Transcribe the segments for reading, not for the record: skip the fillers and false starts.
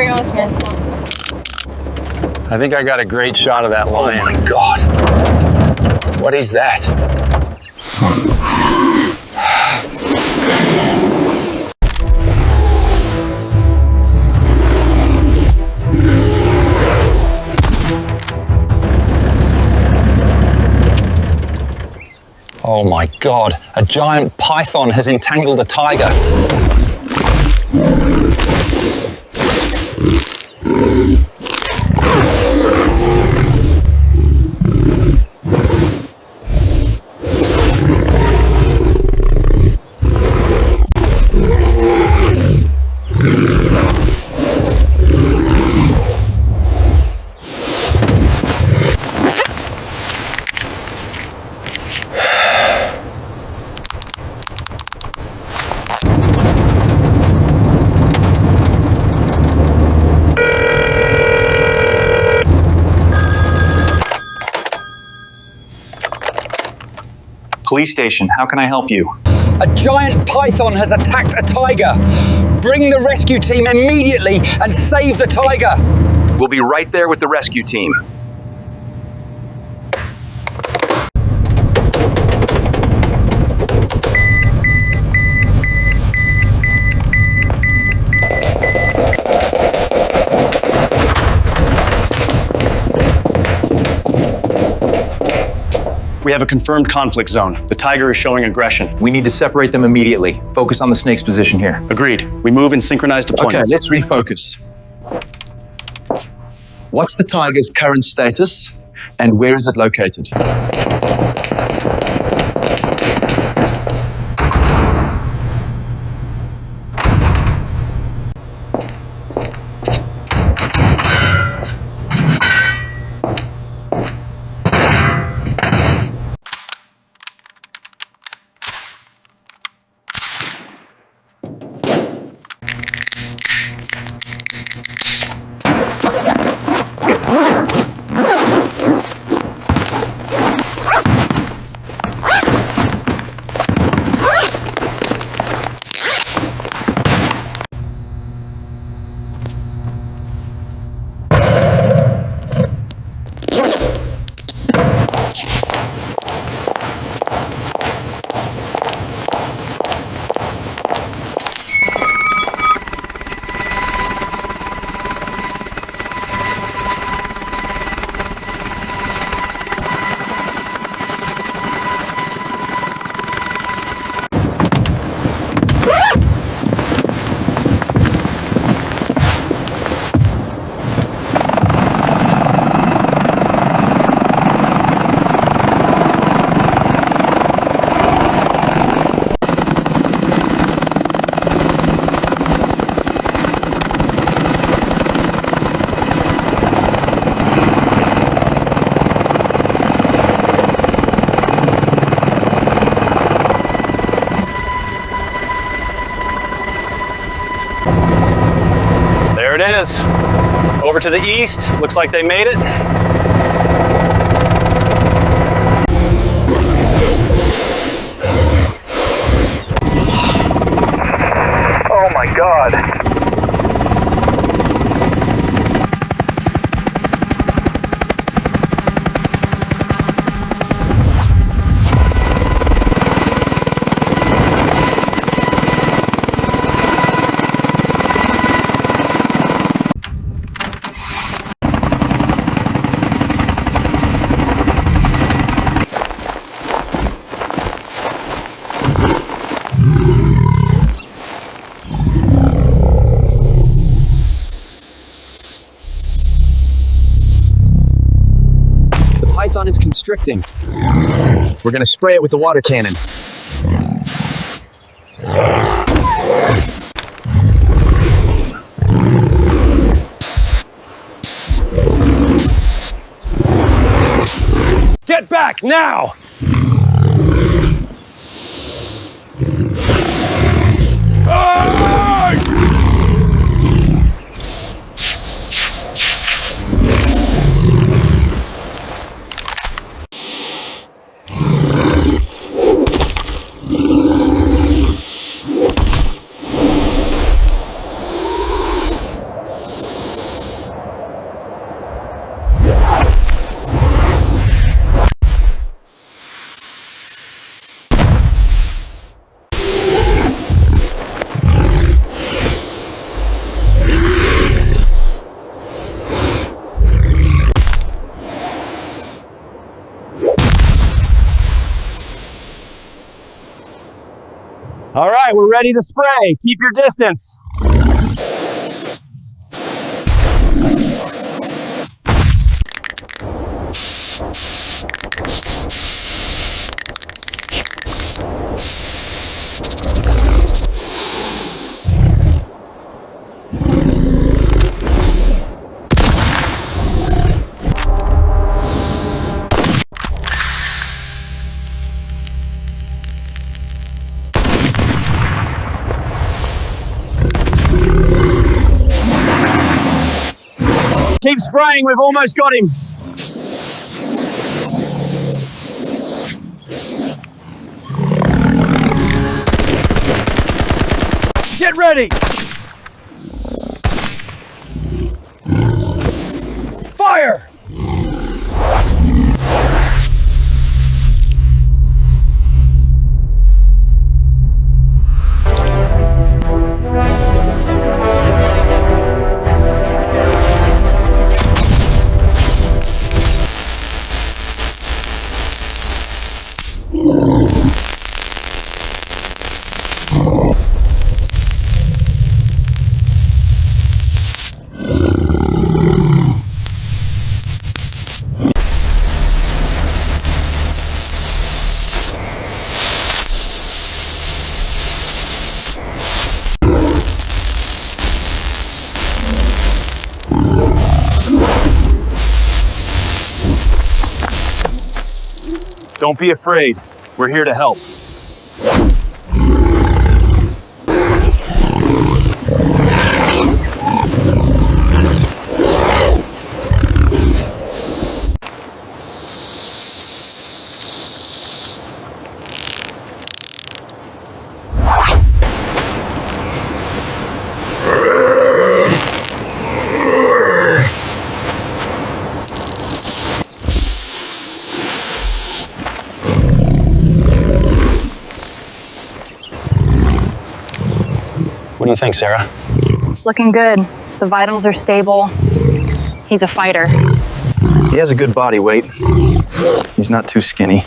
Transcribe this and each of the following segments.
honest, man. Come on. I think I got a great shot of that lion. Oh my God. What is that? Oh my God, a giant python has entangled a tiger. Police station, how can I help you? A giant python has attacked a tiger. Bring the rescue team immediately and save the tiger. We'll be right there with the rescue team. We have a confirmed conflict zone. The tiger is showing aggression. We need to separate them immediately. Focus on the snake's position here. Agreed. We move in synchronized deployment. Okay, let's refocus. What's the tiger's current status and where is it located? There it is. Over to the east. Looks like they made it. Oh my God. Python is constricting. We're gonna spray it with the water cannon. Get back now! All right, we're ready to spray. Keep your distance. Keep spraying, we've almost got him. Get ready. Fire! Don't be afraid. We're here to help. What do you think, Sarah? It's looking good. The vitals are stable. He's a fighter. He has a good body weight. He's not too skinny.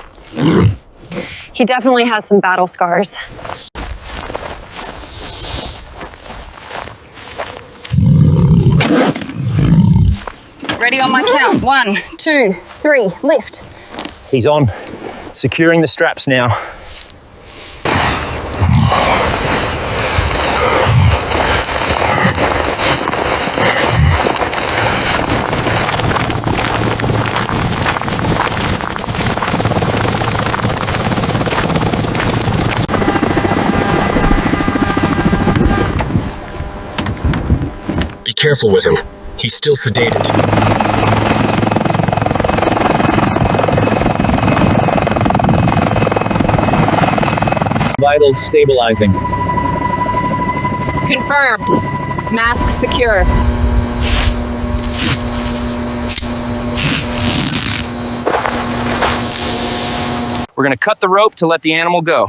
He definitely has some battle scars. Ready on my count. 1, 2, 3, lift. He's on. Securing the straps now. Be careful with him. He's still sedated. Vitals stabilizing. Confirmed. Mask secure. We're gonna cut the rope to let the animal go.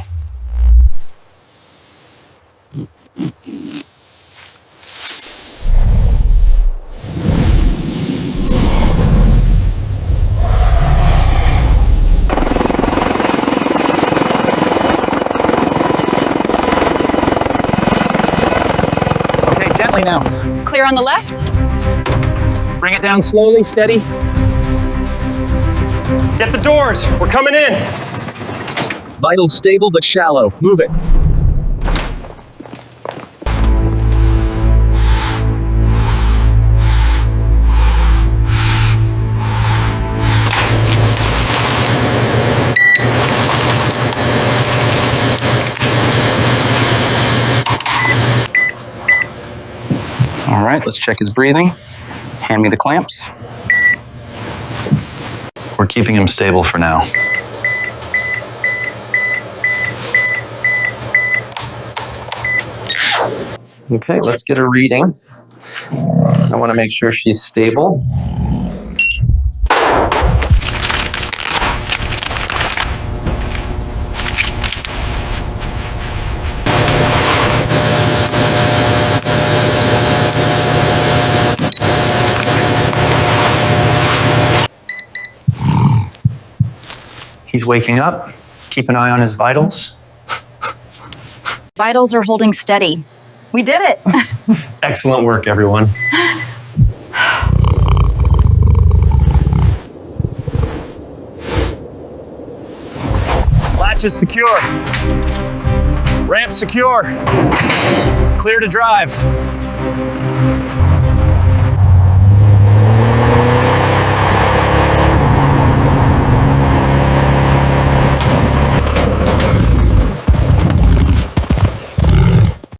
Now. Clear on the left. Bring it down slowly, steady. Get the doors. We're coming in. Vitals stable but shallow. Move it. All right, let's check his breathing. Hand me the clamps. We're keeping him stable for now. Okay, let's get a reading. I want to make sure she's stable. He's waking up. Keep an eye on his vitals. Vitals are holding steady. We did it. Excellent work, everyone. Latch is secure. Ramp secure. Clear to drive.